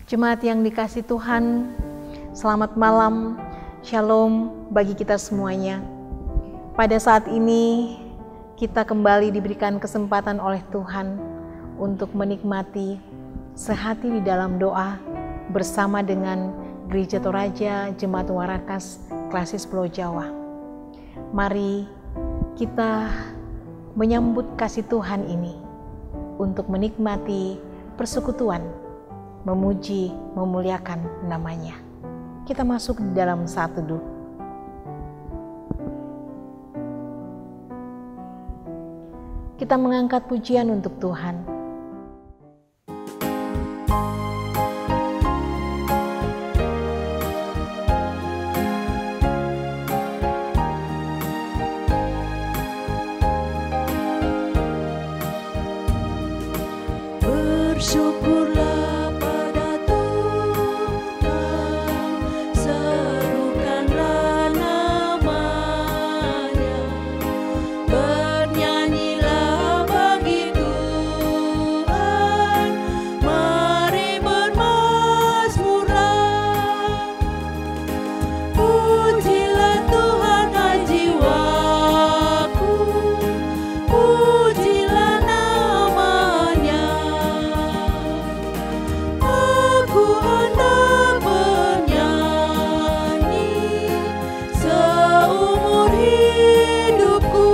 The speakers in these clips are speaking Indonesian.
Jemaat yang dikasih Tuhan, selamat malam, shalom bagi kita semuanya. Pada saat ini kita kembali diberikan kesempatan oleh Tuhan untuk menikmati sehati di dalam doa bersama dengan Gereja Toraja Jemaat Warakas Klasis Pulau Jawa. Mari kita menyambut kasih Tuhan ini untuk menikmati persekutuan, memuji, memuliakan namanya. Kita masuk di dalam saat teduh. Kita mengangkat pujian untuk Tuhan. Bersyukurlah pada Tuhan, serukanlah namanya, bernyanyilah bagi Tuhan, mari bermazmurlah. Pujilah Tuhan hai jiwaku, pujilah namanya. Aku hendak bernyanyi seumur hidupku.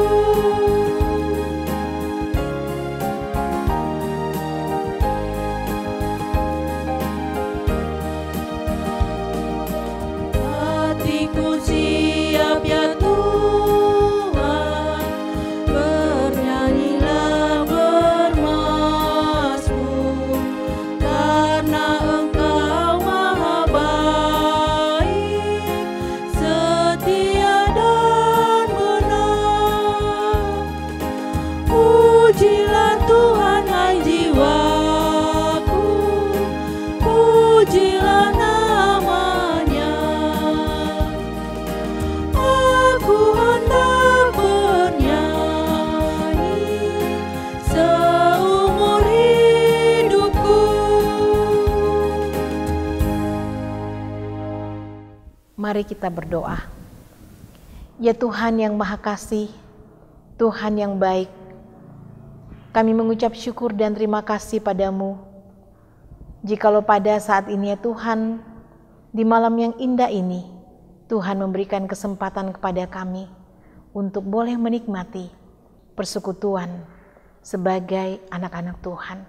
Hatiku siap ya Tuhan, bernyanyilah bermazmur, karena Engkau maha baik, setia dan benar. Pujilah Tuhan hai jiwaku, pujilah namanya. Aku hendak bernyanyi seumur hidupku. Mari kita berdoa. Ya Tuhan yang Maha Kasih, Tuhan yang baik, kami mengucap syukur dan terima kasih padamu. Jikalau pada saat ini ya Tuhan, di malam yang indah ini, Tuhan memberikan kesempatan kepada kami untuk boleh menikmati persekutuan sebagai anak-anak Tuhan.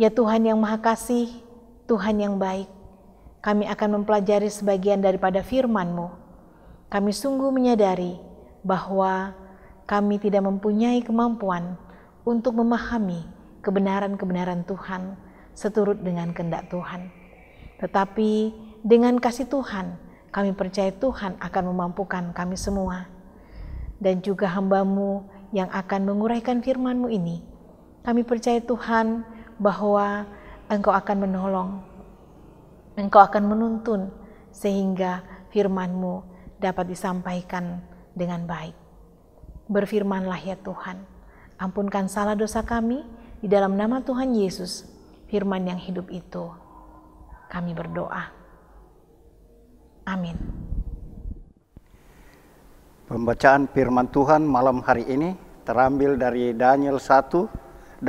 Ya Tuhan yang Maha Kasih, Tuhan yang baik, kami akan mempelajari sebagian daripada firman-Mu. Kami sungguh menyadari bahwa kami tidak mempunyai kemampuan untuk memahami kebenaran-kebenaran Tuhan seturut dengan kehendak Tuhan. Tetapi dengan kasih Tuhan, kami percaya Tuhan akan memampukan kami semua. Dan juga hamba-Mu yang akan menguraikan firman-Mu ini, kami percaya Tuhan bahwa Engkau akan menolong, Engkau akan menuntun sehingga firman-Mu dapat disampaikan dengan baik. Berfirmanlah ya Tuhan, ampunkan salah dosa kami di dalam nama Tuhan Yesus, firman yang hidup itu. Kami berdoa. Amin. Pembacaan firman Tuhan malam hari ini terambil dari Daniel 3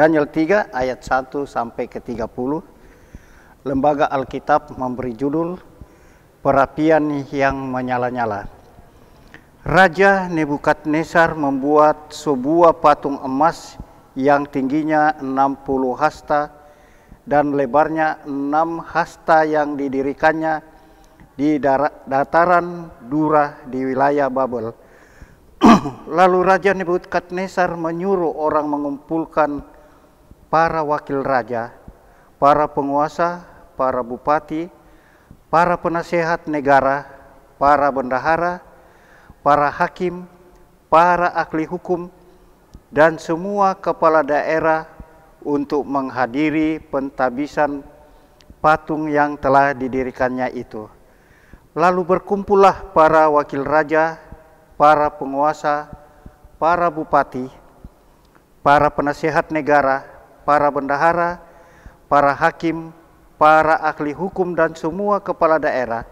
ayat 1 sampai ke 30. Lembaga Alkitab memberi judul Perapian yang Menyala-nyala. Raja Nebukadnezar membuat sebuah patung emas yang tingginya 60 hasta dan lebarnya 6 hasta yang didirikannya di dataran Dura di wilayah Babel. Lalu Raja Nebukadnezar menyuruh orang mengumpulkan para wakil raja, para penguasa, para bupati, para penasehat negara, para bendahara, para hakim, para ahli hukum, dan semua kepala daerah untuk menghadiri pentabisan patung yang telah didirikannya itu. Lalu berkumpullah para wakil raja, para penguasa, para bupati, para penasehat negara, para bendahara, para hakim, para ahli hukum dan semua kepala daerah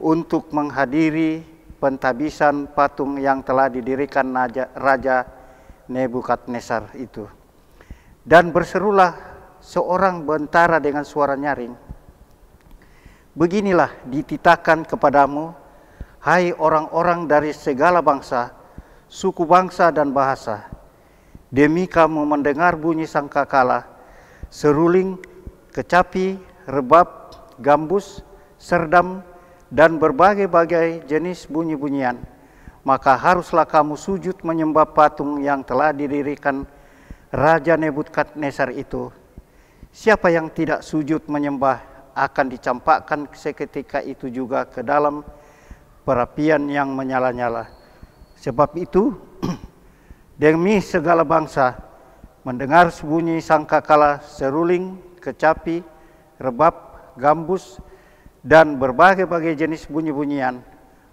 untuk menghadiri pentabisan patung yang telah didirikan Raja Nebukadnezar itu. Dan berserulah seorang bentara dengan suara nyaring, "Beginilah dititahkan kepadamu, hai orang-orang dari segala bangsa, suku bangsa dan bahasa, demi kamu mendengar bunyi sangkakala, seruling, kecapi, rebab, gambus, serdam, dan berbagai-bagai jenis bunyi-bunyian, maka haruslah kamu sujud menyembah patung yang telah didirikan Raja Nebukadnezar itu. Siapa yang tidak sujud menyembah akan dicampakkan seketika itu juga ke dalam perapian yang menyala-nyala. Sebab itu, demi segala bangsa mendengar bunyi sangkakala, seruling, kecapi, rebab, gambus, dan berbagai-bagai jenis bunyi-bunyian,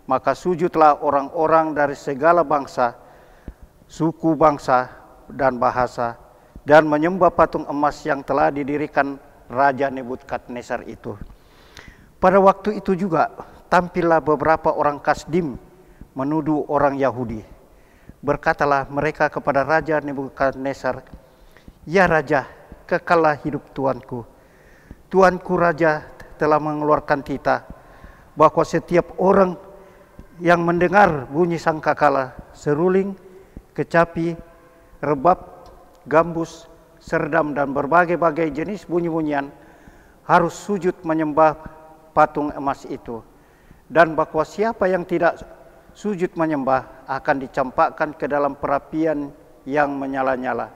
maka sujudlah orang-orang dari segala bangsa, suku bangsa, dan bahasa, dan menyembah patung emas yang telah didirikan Raja Nebukadnezar itu." Pada waktu itu juga tampillah beberapa orang Kasdim menuduh orang Yahudi. Berkatalah mereka kepada Raja Nebukadnezar, "Ya Raja, kekallah hidup Tuanku. Tuanku Raja telah mengeluarkan titah bahwa setiap orang yang mendengar bunyi sangkakala, seruling, kecapi, rebab, gambus, serdam, dan berbagai-bagai jenis bunyi-bunyian harus sujud menyembah patung emas itu. Dan bahwa siapa yang tidak sujud menyembah akan dicampakkan ke dalam perapian yang menyala-nyala."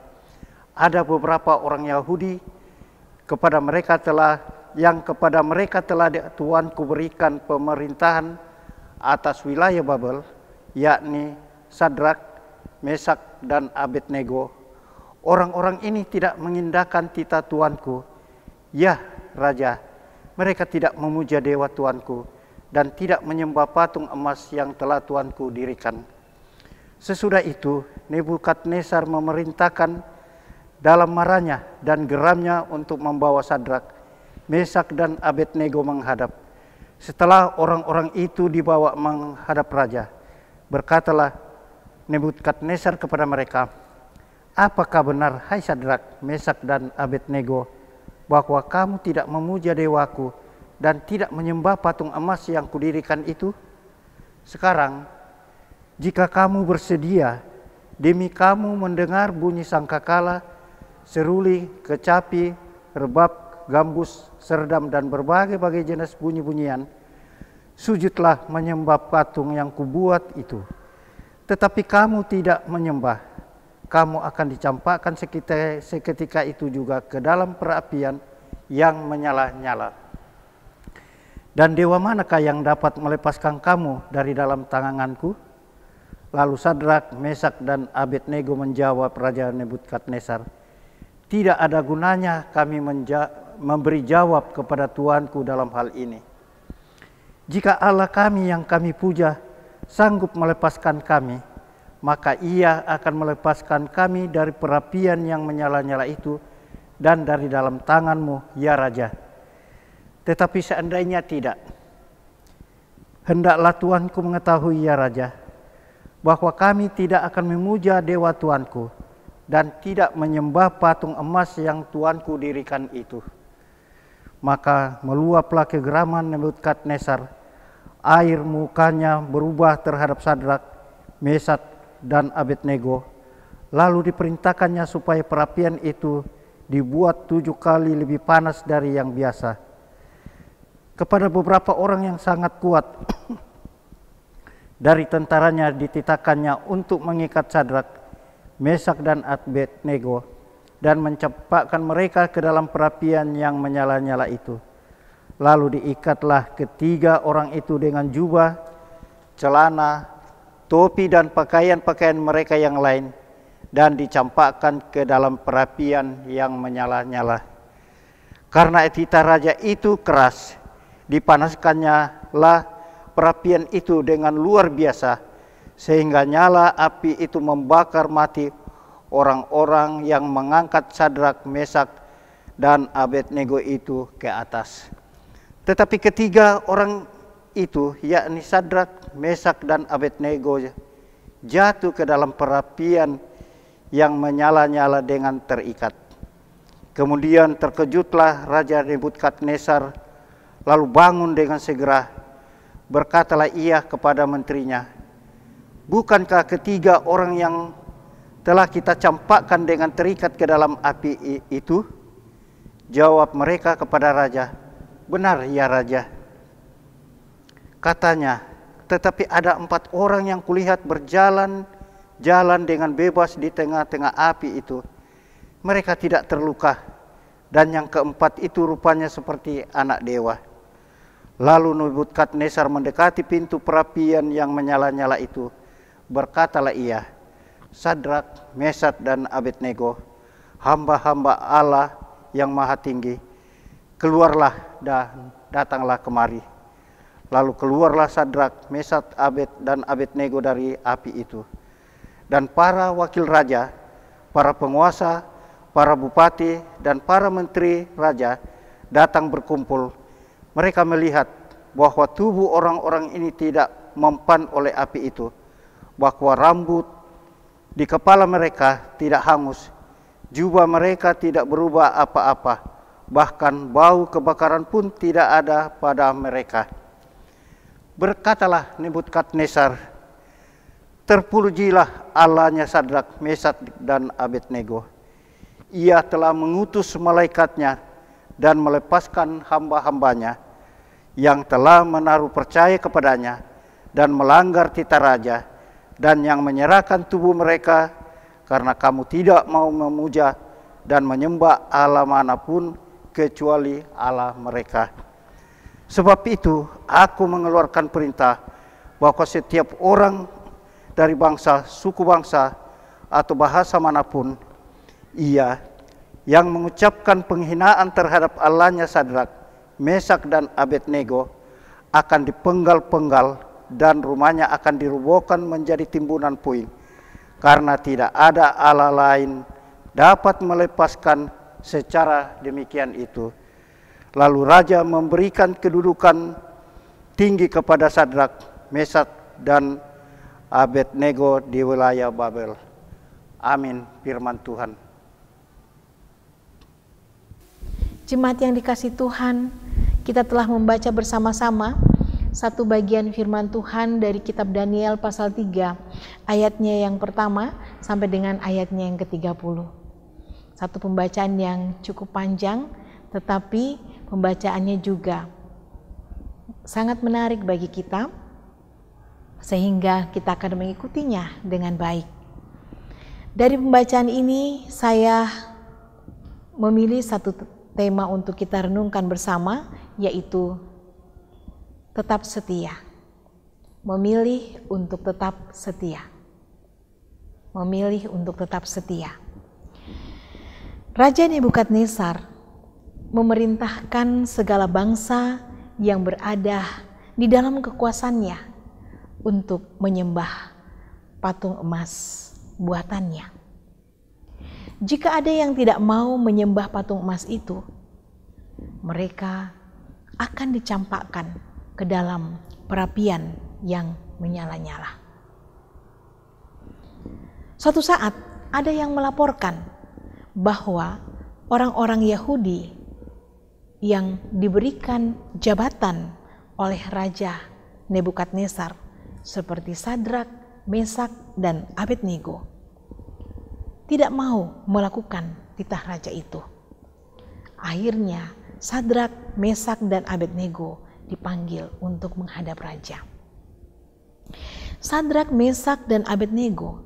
Ada beberapa orang Yahudi kepada mereka telah Tuanku berikan pemerintahan atas wilayah Babel, yakni Sadrak, Mesak, dan Abednego. Orang-orang ini tidak mengindahkan titah Tuanku. Ya Raja, mereka tidak memuja dewa Tuanku dan tidak menyembah patung emas yang telah Tuanku dirikan. Sesudah itu Nebukadnezar memerintahkan dalam marahnya dan geramnya untuk membawa Sadrak, Mesak, dan Abednego menghadap. Setelah orang-orang itu dibawa menghadap raja, berkatalah Nebukadnezar kepada mereka, "Apakah benar, hai Sadrak, Mesak, dan Abednego, bahwa kamu tidak memuja dewaku dan tidak menyembah patung emas yang kudirikan itu? Sekarang, jika kamu bersedia, demi kamu mendengar bunyi sangkakala, seruli, kecapi, rebab, gambus, serdam, dan berbagai-bagai jenis bunyi-bunyian, sujudlah menyembah patung yang kubuat itu. Tetapi kamu tidak menyembah, kamu akan dicampakkan seketika itu juga ke dalam perapian yang menyala-nyala. Dan dewa manakah yang dapat melepaskan kamu dari dalam tanganku?" Lalu Sadrak, Mesak, dan Abednego menjawab Raja Nebukadnezar, "Tidak ada gunanya kami memberi jawab kepada Tuanku dalam hal ini. Jika Allah kami yang kami puja sanggup melepaskan kami, maka Ia akan melepaskan kami dari perapian yang menyala-nyala itu dan dari dalam tanganmu, ya Raja. Tetapi seandainya tidak, hendaklah Tuanku mengetahui, ya Raja, bahwa kami tidak akan memuja dewa Tuanku dan tidak menyembah patung emas yang Tuanku dirikan itu." Maka meluaplah kegeraman Nebukadnezar, air mukanya berubah terhadap Sadrak, Mesak, dan Abednego. Lalu diperintahkannya supaya perapian itu dibuat 7 kali lebih panas dari yang biasa. Kepada beberapa orang yang sangat kuat dari tentaranya dititahkannya untuk mengikat Sadrak, Mesak, dan Abednego dan mencampakkan mereka ke dalam perapian yang menyala-nyala itu. Lalu diikatlah ketiga orang itu dengan jubah, celana, topi, dan pakaian-pakaian mereka yang lain, dan dicampakkan ke dalam perapian yang menyala-nyala. Karena titah raja itu keras, dipanaskannya lah perapian itu dengan luar biasa, sehingga nyala api itu membakar mati orang-orang yang mengangkat Sadrak, Mesak, dan Abednego itu ke atas. Tetapi ketiga orang itu, yakni Sadrak, Mesak, dan Abednego, jatuh ke dalam perapian yang menyala-nyala dengan terikat. Kemudian terkejutlah Raja Nebukadnezar, lalu bangun dengan segera. Berkatalah ia kepada menterinya, "Bukankah ketiga orang yang telah kita campakkan dengan terikat ke dalam api itu?" Jawab mereka kepada raja, "Benar ya raja." Katanya, "Tetapi ada 4 orang yang kulihat berjalan dengan bebas di tengah-tengah api itu. Mereka tidak terluka, dan yang keempat itu rupanya seperti anak dewa." Lalu Nebukadnezar mendekati pintu perapian yang menyala-nyala itu. Berkatalah ia, "Sadrak, Mesak, dan Abednego, hamba-hamba Allah yang maha tinggi, keluarlah dan datanglah kemari." Lalu keluarlah Sadrak, Mesak, dan Abednego dari api itu. Dan para wakil raja, para penguasa, para bupati, dan para menteri raja datang berkumpul. Mereka melihat bahwa tubuh orang-orang ini tidak mempan oleh api itu, bahwa rambut di kepala mereka tidak hangus, jubah mereka tidak berubah apa-apa, bahkan bau kebakaran pun tidak ada pada mereka. Berkatalah Nebukadnezar, "Terpujilah Allahnya Sadrak, Mesak, dan Abednego. Ia telah mengutus malaikatnya dan melepaskan hamba-hambanya yang telah menaruh percaya kepadanya dan melanggar titah raja, dan yang menyerahkan tubuh mereka karena kamu tidak mau memuja dan menyembah Allah manapun kecuali Allah mereka. Sebab itu aku mengeluarkan perintah bahwa setiap orang dari bangsa, suku bangsa, atau bahasa manapun, ia yang mengucapkan penghinaan terhadap Allahnya Sadrak, Mesak, dan Abednego akan dipenggal-penggal dan rumahnya akan dirobohkan menjadi timbunan puing, karena tidak ada Allah lain dapat melepaskan secara demikian itu." Lalu raja memberikan kedudukan tinggi kepada Sadrak, Mesak, dan Abednego di wilayah Babel. Amin, firman Tuhan. Jemaat yang dikasihi Tuhan, kita telah membaca bersama-sama satu bagian firman Tuhan dari kitab Daniel pasal 3, ayatnya yang pertama sampai dengan ayatnya yang ke-30. Satu pembacaan yang cukup panjang, tetapi pembacaannya juga sangat menarik bagi kita, sehingga kita akan mengikutinya dengan baik. Dari pembacaan ini, saya memilih satu tema untuk kita renungkan bersama, yaitu tetap setia. Memilih untuk tetap setia. Memilih untuk tetap setia. Raja Nebukadnezar memerintahkan segala bangsa yang berada di dalam kekuasaannya untuk menyembah patung emas buatannya. Jika ada yang tidak mau menyembah patung emas itu, mereka akan dicampakkan ke dalam perapian yang menyala-nyala. Suatu saat ada yang melaporkan bahwa orang-orang Yahudi yang diberikan jabatan oleh Raja Nebukadnezar seperti Sadrak, Mesak, dan Abednego tidak mau melakukan titah raja itu. Akhirnya Sadrak, Mesak, dan Abednego dipanggil untuk menghadap raja. Sadrak, Mesak, dan Abednego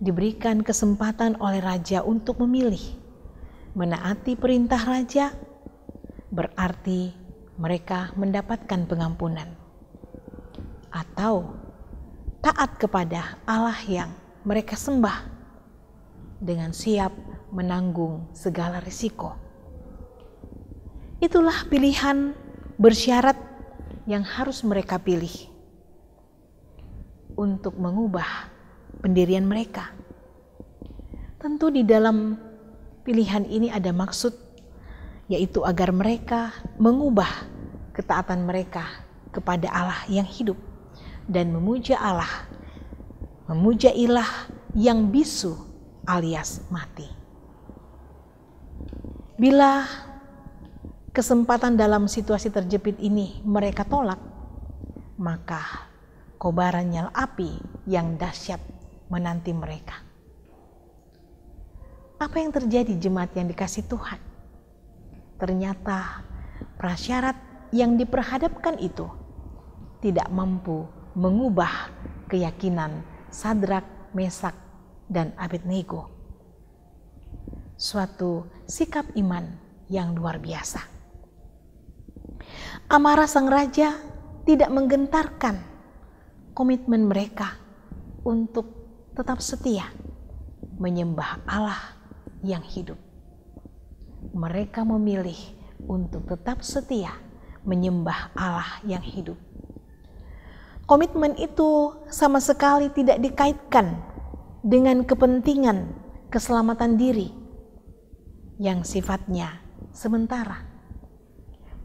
diberikan kesempatan oleh raja untuk memilih. Menaati perintah raja berarti mereka mendapatkan pengampunan, atau taat kepada Allah yang mereka sembah dengan siap menanggung segala risiko. Itulah pilihan bersyarat yang harus mereka pilih untuk mengubah pendirian mereka. Tentu di dalam pilihan ini ada maksud yaitu agar mereka mengubah ketaatan mereka kepada Allah yang hidup dan memuja Allah, memuja ilah yang bisu alias mati. Bila kesempatan dalam situasi terjepit ini mereka tolak, maka kobaran nyala api yang dahsyat menanti mereka. Apa yang terjadi jemaat yang dikasihi Tuhan? Ternyata prasyarat yang diperhadapkan itu tidak mampu mengubah keyakinan Sadrak, Mesak, dan Abednego. Suatu sikap iman yang luar biasa. Amarah sang raja tidak menggentarkan komitmen mereka untuk tetap setia menyembah Allah yang hidup. Mereka memilih untuk tetap setia menyembah Allah yang hidup. Komitmen itu sama sekali tidak dikaitkan dengan kepentingan keselamatan diri yang sifatnya sementara,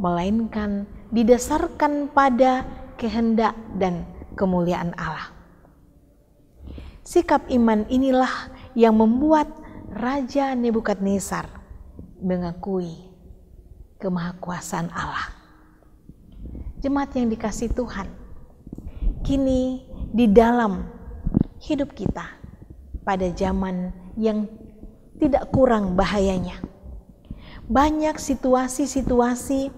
melainkan didasarkan pada kehendak dan kemuliaan Allah. Sikap iman inilah yang membuat Raja Nebukadnezar mengakui kemahakuasaan Allah. Jemaat yang dikasihi Tuhan, kini di dalam hidup kita pada zaman yang tidak kurang bahayanya, banyak situasi-situasi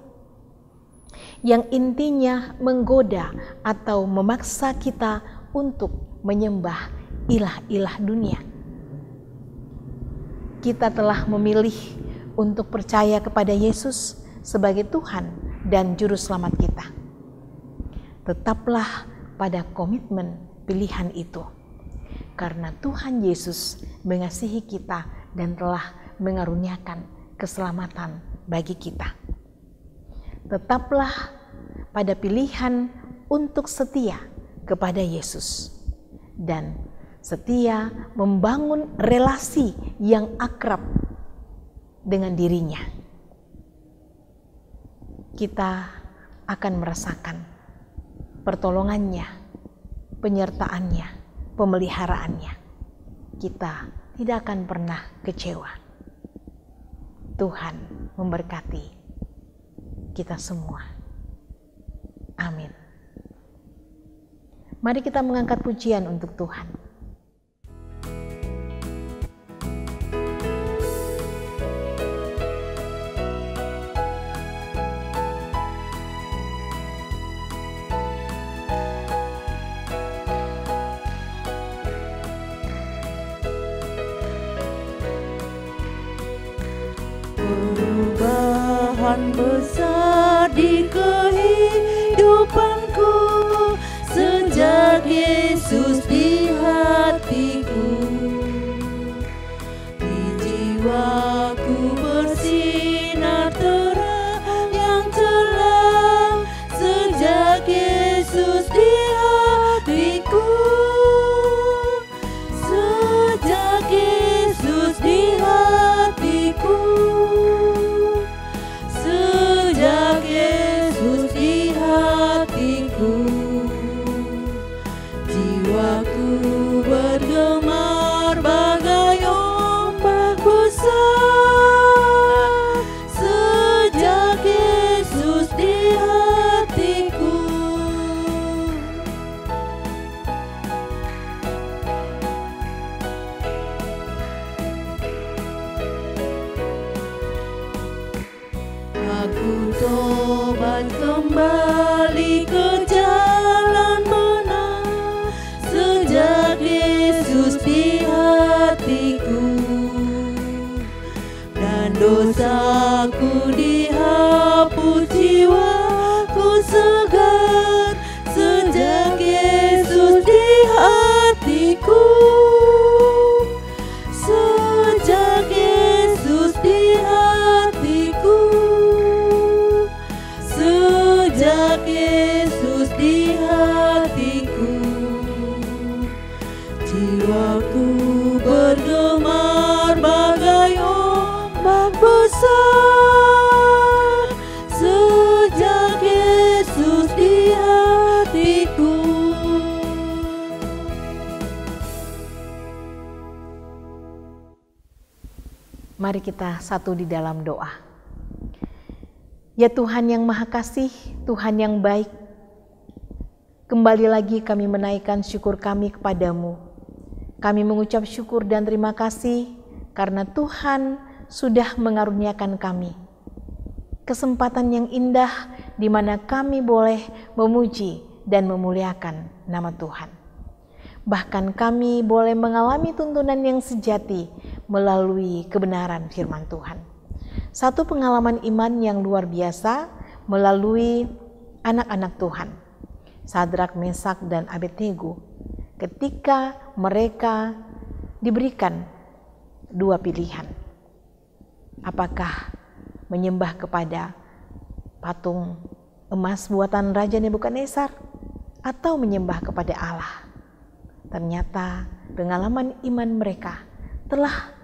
yang intinya menggoda atau memaksa kita untuk menyembah ilah-ilah dunia. Kita telah memilih untuk percaya kepada Yesus sebagai Tuhan dan Juru Selamat kita. Tetaplah pada komitmen pilihan itu, karena Tuhan Yesus mengasihi kita dan telah mengaruniakan keselamatan bagi kita. Tetaplah pada pilihan untuk setia kepada Yesus dan setia membangun relasi yang akrab dengan dirinya. Kita akan merasakan pertolongannya, penyertaannya, pemeliharaannya. Kita tidak akan pernah kecewa. Tuhan memberkati kita semua. Amin. Mari kita mengangkat pujian untuk Tuhan. Perubahan besar di kehidupanku sejak Yesus di hatiku. Di jiwaku bersinar terang yang cerah sejak Yesus di hatiku. Sejak Yesus di hatiku. Sejak Yesus di hatiku, jiwaku bergemar bagai ombak besar. Sejak Yesus di hatiku. Aku tobat kembali ke jalan benar sejak Yesus di hatiku, dan dosaku dihapus, jiwaku segar sejak Yesus di hatiku. Sejak Yesus di hatiku. Sejak Yesus di hatiku, jiwaku bergemar bagai ombak besar. Mari kita satu di dalam doa. Ya Tuhan yang Maha Kasih, Tuhan yang baik, kembali lagi kami menaikkan syukur kami kepadamu. Kami mengucap syukur dan terima kasih karena Tuhan sudah mengaruniakan kami kesempatan yang indah di mana kami boleh memuji dan memuliakan nama Tuhan. Bahkan kami boleh mengalami tuntunan yang sejati melalui kebenaran firman Tuhan. Satu pengalaman iman yang luar biasa melalui anak-anak Tuhan, Sadrak, Mesak, dan Abednego, ketika mereka diberikan dua pilihan. Apakah menyembah kepada patung emas buatan Raja Nebukadnezar atau menyembah kepada Allah? Ternyata pengalaman iman mereka telah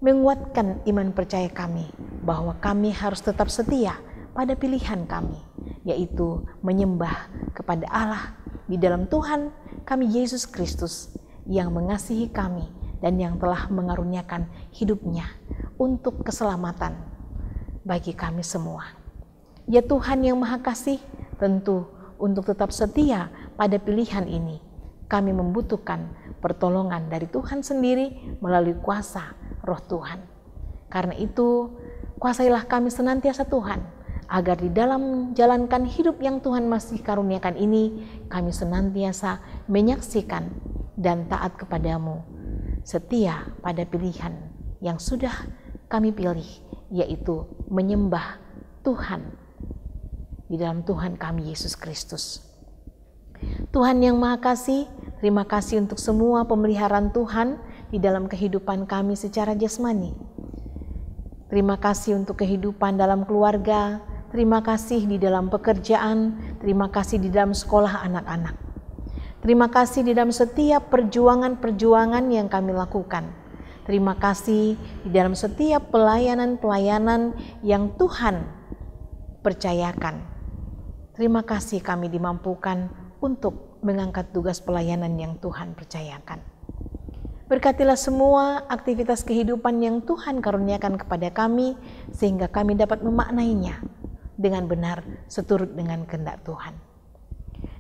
menguatkan iman percaya kami bahwa kami harus tetap setia pada pilihan kami, yaitu menyembah kepada Allah di dalam Tuhan kami Yesus Kristus yang mengasihi kami dan yang telah mengaruniakan hidupnya untuk keselamatan bagi kami semua. Ya Tuhan yang Maha Kasih, tentu untuk tetap setia pada pilihan ini, kami membutuhkan pertolongan dari Tuhan sendiri melalui kuasa Roh Tuhan. Karena itu, kuasailah kami senantiasa Tuhan, agar di dalam menjalankan hidup yang Tuhan masih karuniakan ini, kami senantiasa menyaksikan dan taat kepadamu, setia pada pilihan yang sudah kami pilih, yaitu menyembah Tuhan di dalam Tuhan kami Yesus Kristus. Tuhan yang Maha Kasih, terima kasih untuk semua pemeliharaan Tuhan di dalam kehidupan kami secara jasmani. Terima kasih untuk kehidupan dalam keluarga, terima kasih di dalam pekerjaan, terima kasih di dalam sekolah anak-anak. Terima kasih di dalam setiap perjuangan-perjuangan yang kami lakukan. Terima kasih di dalam setiap pelayanan-pelayanan yang Tuhan percayakan. Terima kasih kami dimampukan untuk mengangkat tugas pelayanan yang Tuhan percayakan. Berkatilah semua aktivitas kehidupan yang Tuhan karuniakan kepada kami, sehingga kami dapat memaknainya dengan benar seturut dengan kehendak Tuhan.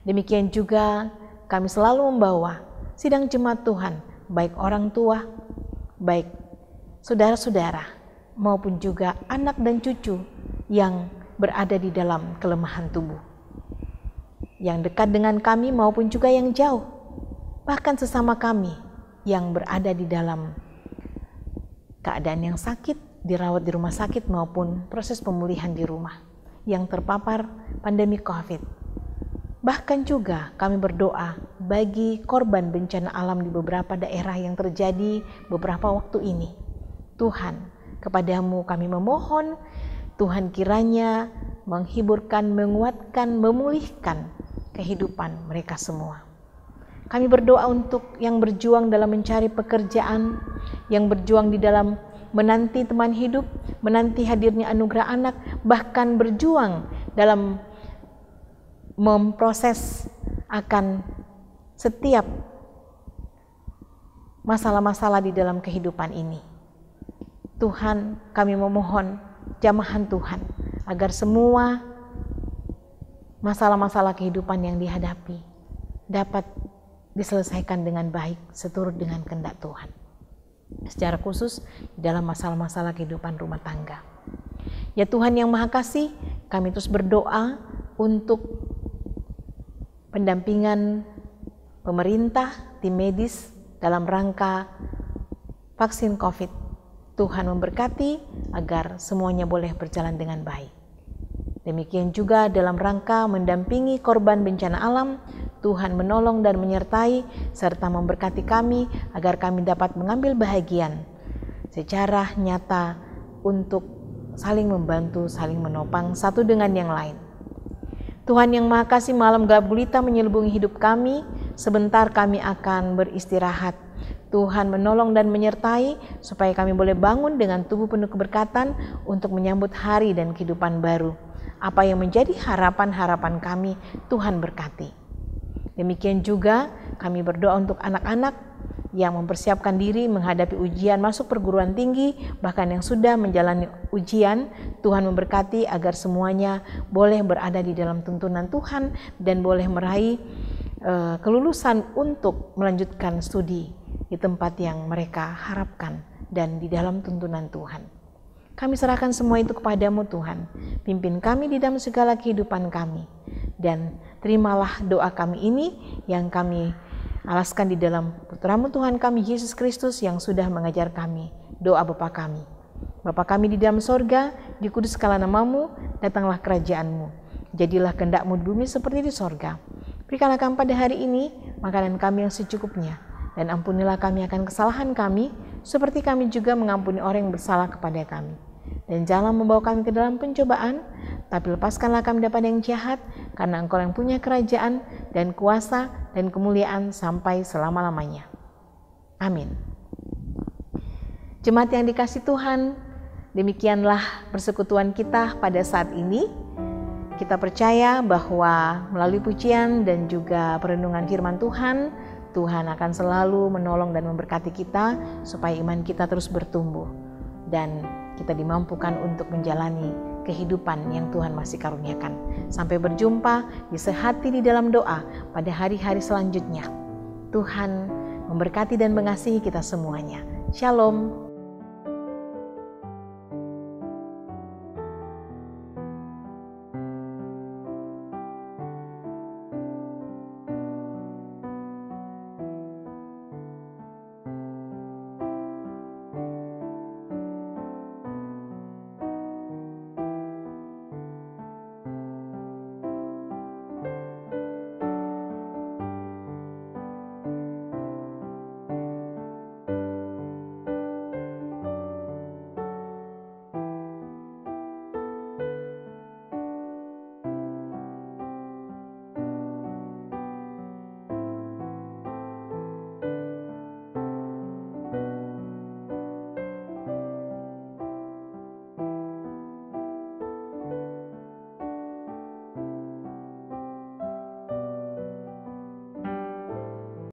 Demikian juga kami selalu membawa sidang jemaat Tuhan, baik orang tua, baik saudara-saudara, maupun juga anak dan cucu yang berada di dalam kelemahan tubuh, yang dekat dengan kami maupun juga yang jauh, bahkan sesama kami yang berada di dalam keadaan yang sakit, dirawat di rumah sakit maupun proses pemulihan di rumah, yang terpapar pandemi COVID. Bahkan juga kami berdoa bagi korban bencana alam di beberapa daerah yang terjadi beberapa waktu ini. Tuhan, kepadamu kami memohon, Tuhan kiranya menghiburkan, menguatkan, memulihkan kehidupan mereka semua. Kami berdoa untuk yang berjuang dalam mencari pekerjaan, yang berjuang di dalam menanti teman hidup, menanti hadirnya anugerah anak, bahkan berjuang dalam memproses akan setiap masalah-masalah di dalam kehidupan ini. Tuhan, kami memohon jamahan Tuhan agar semua masalah-masalah kehidupan yang dihadapi dapat diselesaikan dengan baik seturut dengan kehendak Tuhan. Secara khusus dalam masalah-masalah kehidupan rumah tangga. Ya Tuhan yang Maha Kasih, kami terus berdoa untuk pendampingan pemerintah, tim medis dalam rangka vaksin COVID. Tuhan memberkati agar semuanya boleh berjalan dengan baik. Demikian juga dalam rangka mendampingi korban bencana alam, Tuhan menolong dan menyertai serta memberkati kami agar kami dapat mengambil bahagian secara nyata untuk saling membantu, saling menopang satu dengan yang lain. Tuhan yang Maha Kasih, malam gelap gulita menyelubungi hidup kami, sebentar kami akan beristirahat. Tuhan menolong dan menyertai supaya kami boleh bangun dengan tubuh penuh keberkatan untuk menyambut hari dan kehidupan baru. Apa yang menjadi harapan-harapan kami, Tuhan berkati. Demikian juga kami berdoa untuk anak-anak yang mempersiapkan diri menghadapi ujian masuk perguruan tinggi, bahkan yang sudah menjalani ujian. Tuhan memberkati agar semuanya boleh berada di dalam tuntunan Tuhan dan boleh meraih kelulusan untuk melanjutkan studi di tempat yang mereka harapkan dan di dalam tuntunan Tuhan. Kami serahkan semua itu kepadamu Tuhan. Pimpin kami di dalam segala kehidupan kami. Dan terimalah doa kami ini yang kami alaskan di dalam Putra-Mu Tuhan kami Yesus Kristus yang sudah mengajar kami doa Bapa kami. Bapa kami di dalam sorga, dikuduskanlah namamu, datanglah kerajaan-Mu. Jadilah kehendak-Mu di bumi seperti di sorga. Berikanlah kami pada hari ini makanan kami yang secukupnya, dan ampunilah kami akan kesalahan kami, seperti kami juga mengampuni orang yang bersalah kepada kami. Dan jangan membawa kami ke dalam pencobaan, tapi lepaskanlah kami daripada yang jahat, karena Engkau yang punya kerajaan dan kuasa dan kemuliaan sampai selama-lamanya. Amin. Jemaat yang dikasihi Tuhan, demikianlah persekutuan kita pada saat ini. Kita percaya bahwa melalui pujian dan juga perenungan firman Tuhan, Tuhan akan selalu menolong dan memberkati kita supaya iman kita terus bertumbuh dan kita dimampukan untuk menjalani kehidupan yang Tuhan masih karuniakan. Sampai berjumpa di Sehati di dalam doa pada hari-hari selanjutnya. Tuhan memberkati dan mengasihi kita semuanya. Shalom.